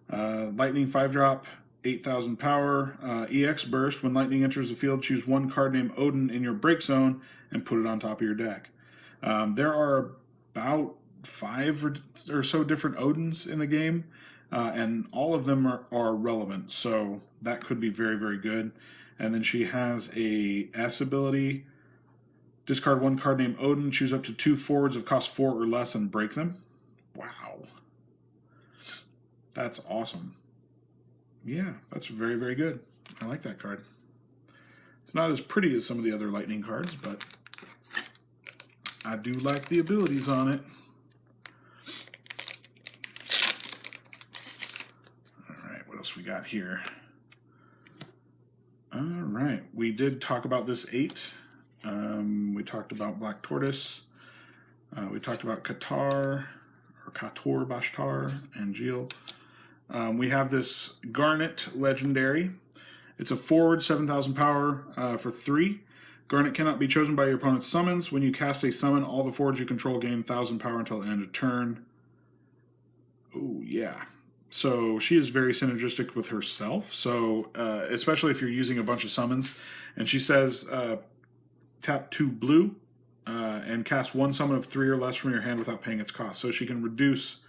Lightning 5-drop, 8,000 power. EX Burst. When Lightning enters the field, choose one card named Odin in your break zone and put it on top of your deck. There are about 5 or so different Odins in the game, and all of them are relevant, so that could be very, very good. And then she has a S ability. Discard one card named Odin, choose up to 2 forwards of cost 4 or less and break them. Wow. That's awesome. Yeah, that's very, very good. I like that card. It's not as pretty as some of the other Lightning cards, but I do like the abilities on it. All right, what else we got here? All right, we did talk about this 8. We talked about Black Tortoise. We talked about Qatar, or Kator Bashtar, and Jeel. We have this Garnet Legendary. It's a forward, 7,000 power for 3. Garnet cannot be chosen by your opponent's summons. When you cast a summon, all the forwards you control gain 1,000 power until the end of turn. Oh, yeah. So she is very synergistic with herself. So especially if you're using a bunch of summons. And she says tap 2 blue and cast one summon of 3 or less from your hand without paying its cost. So she can reduce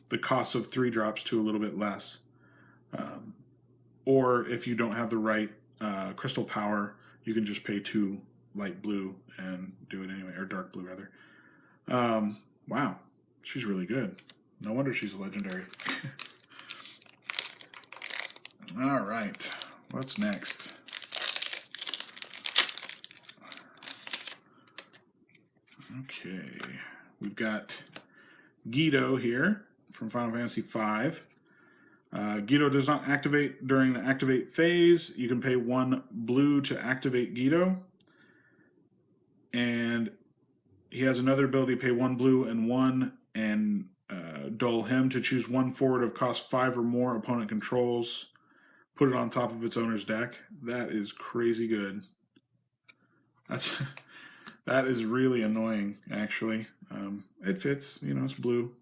the cost of 3 drops to a little bit less. Or if you don't have the right crystal power, you can just pay 2 light blue and do it anyway, or dark blue rather. Wow, she's really good. No wonder she's a legendary. All right, what's next? Okay, we've got Guido here from Final Fantasy V. Guido does not activate during the activate phase. You can pay 1 blue to activate Guido. And he has another ability, pay 1 blue and 1 and dull him to choose 1 forward of cost 5 or more opponent controls. Put it on top of its owner's deck. That is crazy good. That is really annoying, actually. It fits, you know, it's blue.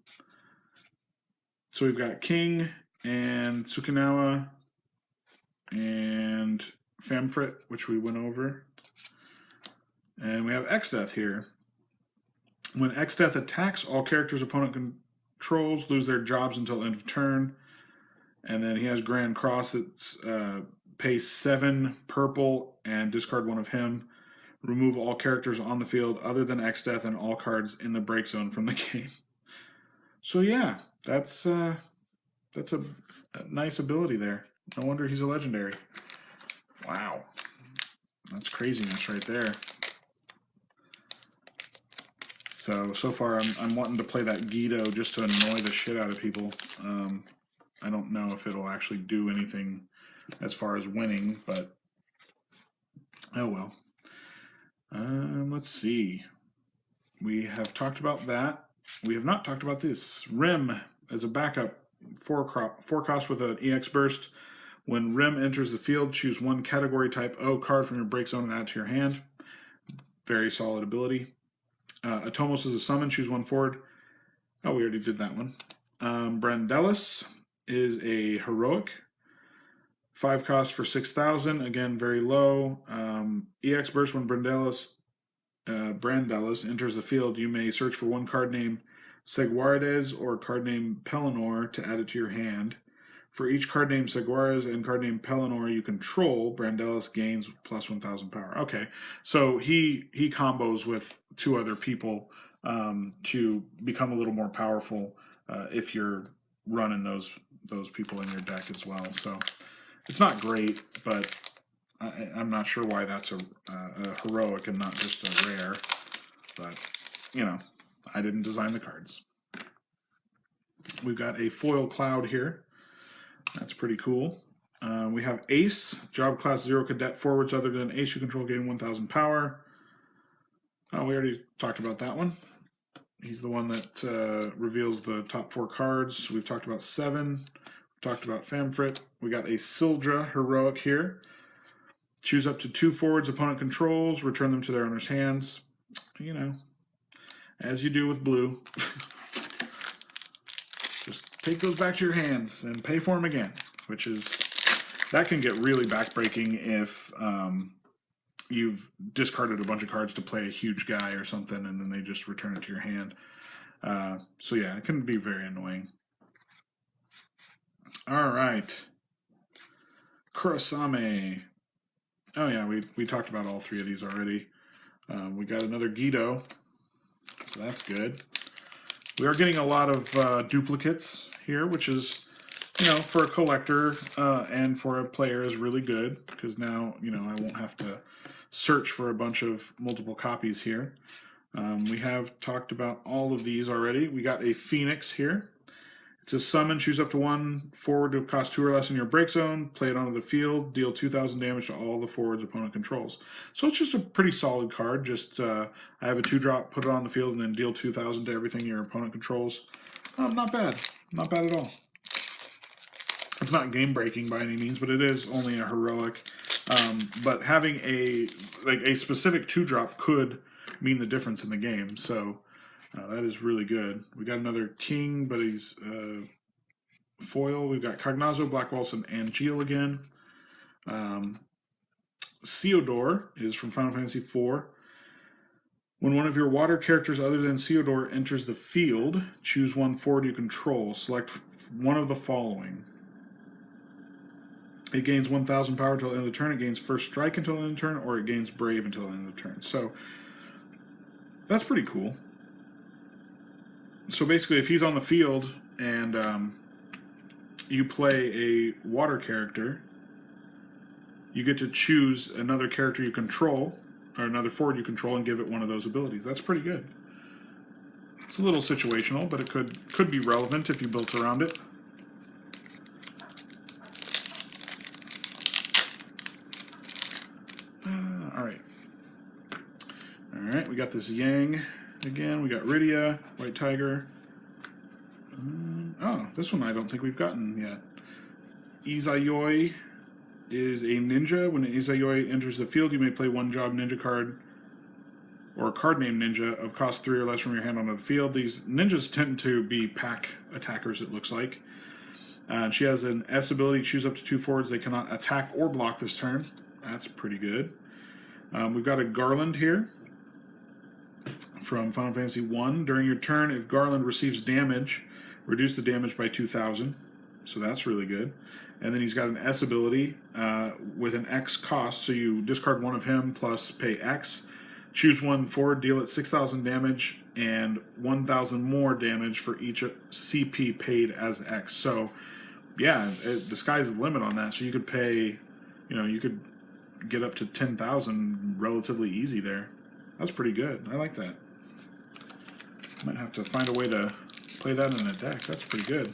So we've got King and Tsukinawa and Famfrit, which we went over. And we have X-Death here. When X-Death attacks, all characters opponent controls lose their jobs until end of turn. And then he has Grand Cross that's pay 7 purple and discard 1 of him. Remove all characters on the field other than X-Death and all cards in the break zone from the game. So yeah, that's a nice ability there. No wonder he's a legendary. Wow. That's craziness right there. So far I'm wanting to play that Guido just to annoy the shit out of people. I don't know if it'll actually do anything as far as winning, but oh well. Let's see. We have talked about that. We have not talked about this. Rim as a backup, 4 cost with an EX burst. When Rim enters the field, choose one category type O card from your break zone and add it to your hand. Very solid ability. Atomos is a summon, choose one forward. Oh, we already did that one. Brandelis is a heroic. 5 cost for 6,000. Again, very low. EX burst when Brandelis enters the field. You may search for one card named Seguarides or card named Pelennor to add it to your hand. For each card named Seguarides and card named Pelennor you control, Brandelis gains plus 1,000 power. Okay, so he combos with 2 other people to become a little more powerful if you're running those people in your deck as well. So it's not great, but I'm not sure why that's a heroic and not just a rare. But, you know, I didn't design the cards. We've got a foil Cloud here. That's pretty cool. We have Ace, job class 0 cadet forwards other than Ace you control gain 1,000 power. Oh, we already talked about that one. He's the one that reveals the top 4 cards. We've talked about 7. We've talked about Famfrit. We got a Sildra heroic here. Choose up to 2 forwards opponent controls, return them to their owner's hands. You know, as you do with blue. Just take those back to your hands and pay for them again, which is, that can get really backbreaking if you've discarded a bunch of cards to play a huge guy or something, and then they just return it to your hand. So yeah, it can be very annoying. All right. Kurosame. Oh yeah, we talked about all 3 of these already. We got another Guido, so that's good. We are getting a lot of duplicates here, which is, you know, for a collector and for a player is really good, because now, you know, I won't have to search for a bunch of multiple copies here. We have talked about all of these already. We got a Phoenix here. It says summon, choose up to 1 forward to cost 2 or less in your break zone, play it onto the field, deal 2,000 damage to all the forwards opponent controls. So it's just a pretty solid card. Just I have a 2-drop, put it on the field, and then deal 2,000 to everything your opponent controls. Not bad. Not bad at all. It's not game breaking by any means, but it is only a heroic. But having a specific 2-drop could mean the difference in the game. So that is really good. We got another King, but he's foil. We've got Cognazzo, Black Wilson, and Geel again. Theodore is from Final Fantasy IV. When one of your water characters other than Theodore enters the field, choose 1 forward you control. Select one of the following. It gains 1,000 power until the end of the turn. It gains first strike until the end of the turn, or it gains brave until the end of the turn. So that's pretty cool. So basically, if he's on the field and you play a water character, you get to choose another character you control, or another forward you control, and give it one of those abilities. That's pretty good. It's a little situational, but it could be relevant if you built around it. All right, we got this Yang again. We got Rydia, White Tiger. Oh, this one I don't think we've gotten yet. Izayoi is a ninja. When Izayoi enters the field, you may play 1 job ninja card or a card named Ninja of cost 3 or less from your hand onto the field. These ninjas tend to be pack attackers, it looks like. She has an S ability, choose up to 2 forwards. They cannot attack or block this turn. That's pretty good. We've got a Garland here from Final Fantasy I. During your turn, if Garland receives damage, reduce the damage by 2,000. So that's really good. And then he's got an S ability with an X cost, so you discard 1 of him plus pay X. Choose 1 forward, deal it 6,000 damage and 1,000 more damage for each CP paid as X. So yeah, the sky's the limit on that. So you could pay, you know, you could get up to 10,000 relatively easy there. That's pretty good. I like that. Might have to find a way to play that in a deck. That's pretty good.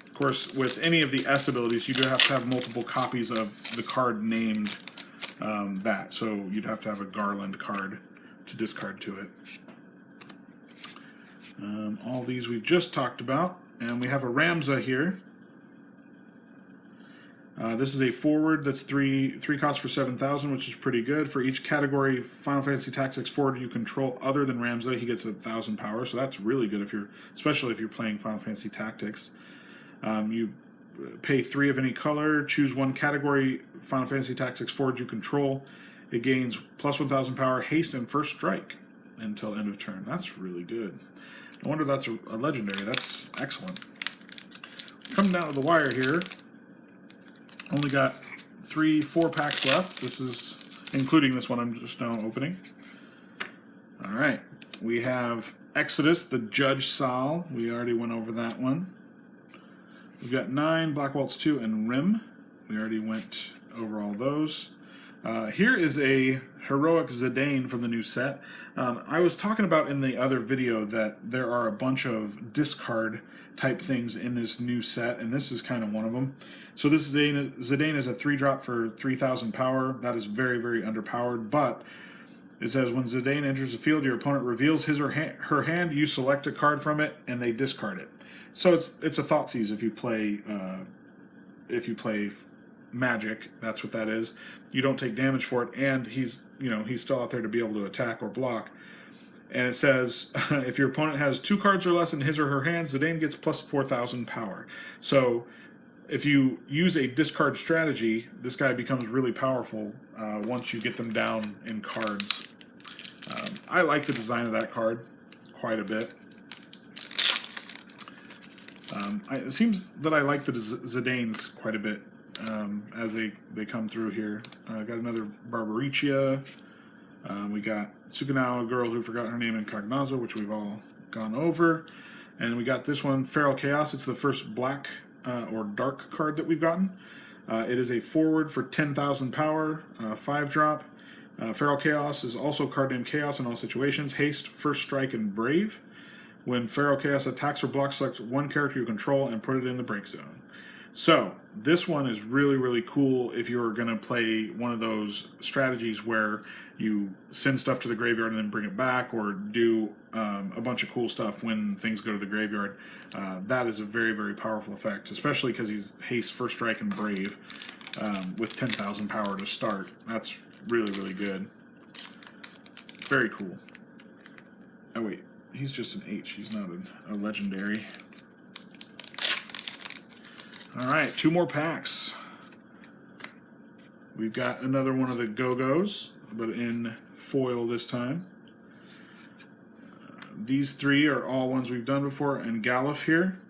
Of course, with any of the S abilities, you do have to have multiple copies of the card named that. So you'd have to have a Garland card to discard to it. All these we've just talked about. And we have a Ramza here. This is a forward that's three costs for 7,000, which is pretty good. For each category Final Fantasy Tactics forward you control other than Ramsay, he gets 1,000 power. So that's really good if especially if you're playing Final Fantasy Tactics. You pay 3 of any color, choose one category Final Fantasy Tactics forward you control. It gains plus 1,000 power, haste, and first strike until end of turn. That's really good. I wonder if that's a legendary. That's excellent. Coming down to the wire here. Only got 4 packs left. This is including this one I'm just now opening. All right. We have Exodus, the Judge Sal. We already went over that one. We've got 9, Black Waltz 2, and Rim. We already went over all those. Here is a Heroic Zidane from the new set. I was talking about in the other video that there are a bunch of discard type things in this new set, and this is kind of one of them. So this Zidane is a 3-drop for 3,000 power. That is very, very underpowered, but it says when Zidane enters the field, your opponent reveals his or her hand, you select a card from it, and they discard it. So it's a Thoughtseize if you play Magic. That's what that is. You don't take damage for it, and he's still out there to be able to attack or block. And it says if your opponent has 2 cards or less in his or her hand, Zidane gets plus 4,000 power. So if you use a discard strategy, this guy becomes really powerful once you get them down in cards. I like the design of that card quite a bit. It seems that I like the Zidanes quite a bit as they come through here. Got another Barbaricia. We got Tsukunawa, Girl Who Forgot Her Name in Cognazo, which we've all gone over. And we got this one, Feral Chaos. It's the first black or dark card that we've gotten. It is a forward for 10,000 power, 5-drop. Feral Chaos is also a card named Chaos in all situations. Haste, First Strike, and Brave. When Feral Chaos attacks or blocks, select one character you control and put it in the break zone. So this one is really, really cool if you're going to play one of those strategies where you send stuff to the graveyard and then bring it back, or do a bunch of cool stuff when things go to the graveyard. That is a very, very powerful effect, especially because he's Haste, First Strike, and Brave with 10,000 power to start. That's really, really good. Very cool. Oh, wait. He's just an H. He's not a legendary. All right, 2 more packs. We've got another one of the Go-Go's, but in foil this time. These 3 are all ones we've done before, and Galuf here.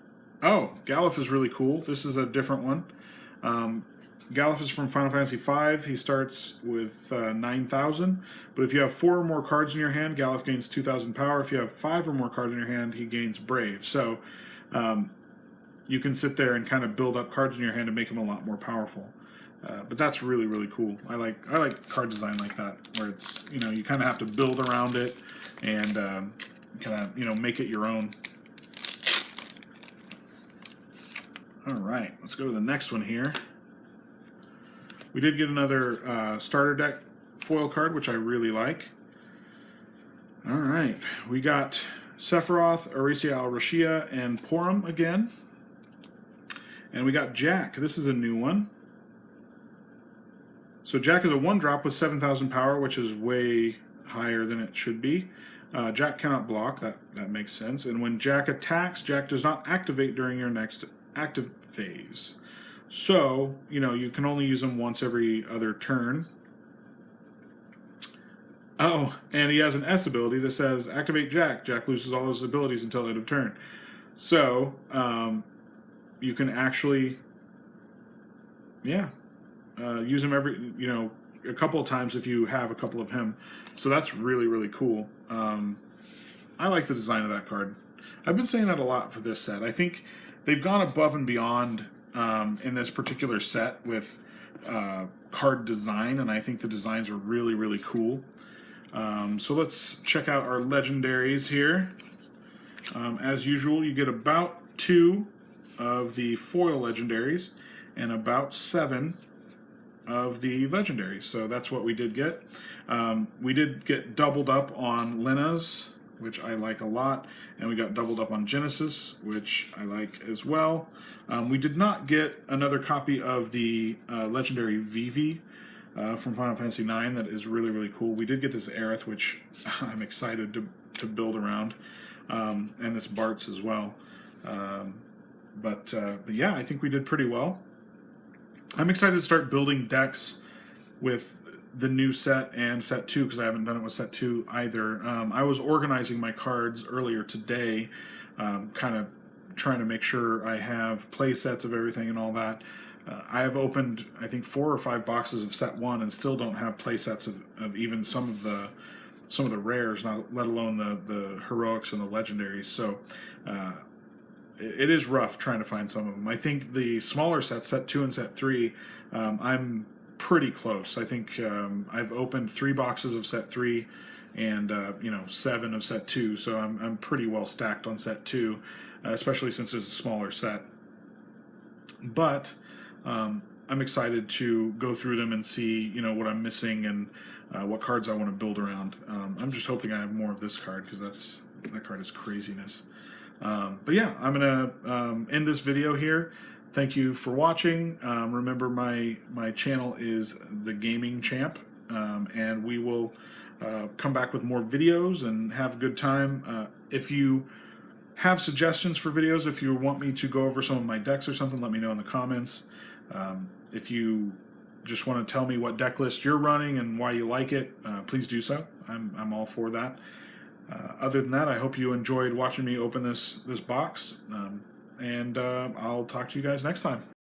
Oh, Galuf is really cool. This is a different one. Galuf is from Final Fantasy V. He starts with 9,000, but if you have 4 or more cards in your hand, Galuf gains 2,000 power. If you have 5 or more cards in your hand, he gains Brave. So you can sit there and kind of build up cards in your hand to make him a lot more powerful. But that's really, really cool. I like card design like that, where it's, you kind of have to build around it and kind of, make it your own. All right, let's go to the next one here. We did get another starter deck foil card, which I really like. All right, we got Sephiroth, Aracia Al-Rashia, and Porum again. And we got Jack. This is a new one. So Jack is a 1-drop with 7,000 power, which is way higher than it should be. Jack cannot block. That makes sense. And when Jack attacks, Jack does not activate during your next active phase. So, you can only use him once every other turn. Oh, and he has an S ability that says, activate Jack. Jack loses all his abilities until end of turn. So, you can actually, use him a couple of times if you have a couple of him. So that's really, really cool. I like the design of that card. I've been saying that a lot for this set. I think they've gone above and beyond in this particular set with card design, and I think the designs are really, really cool. So let's check out our legendaries here. As usual, you get about 2 of the foil legendaries and about 7 of the legendaries. So that's what we did get. We did get doubled up on Lena's which I like a lot, and we got doubled up on Genesis, which I like as well. We did not get another copy of the legendary Vivi from Final Fantasy IX. That is really, really cool. We did get this Aerith, which I'm excited to build around, and this Bartz as well. But yeah, I think we did pretty well. I'm excited to start building decks with the new set and set 2, because I haven't done it with set 2 either. I was organizing my cards earlier today, kind of trying to make sure I have play sets of everything and all that. I have opened, I think, 4 or 5 boxes of set 1 and still don't have play sets of even some of the rares, not let alone the heroics and the legendaries. So it is rough trying to find some of them. I think the smaller sets, set 2 and set 3, I'm pretty close. I think I've opened 3 boxes of set 3 and 7 of set 2, so I'm pretty well stacked on set 2, especially since it's a smaller set. But I'm excited to go through them and see what I'm missing and what cards I want to build around. I'm just hoping I have more of this card, because that card is craziness. But yeah, I'm gonna end this video here. Thank you for watching. Remember, my channel is The Gaming Champ, and we will come back with more videos and have a good time. If you have suggestions for videos, if you want me to go over some of my decks or something, let me know in the comments. If you just want to tell me what deck list you're running and why you like it, please do so. I'm all for that. Other than that, I hope you enjoyed watching me open this box, and I'll talk to you guys next time.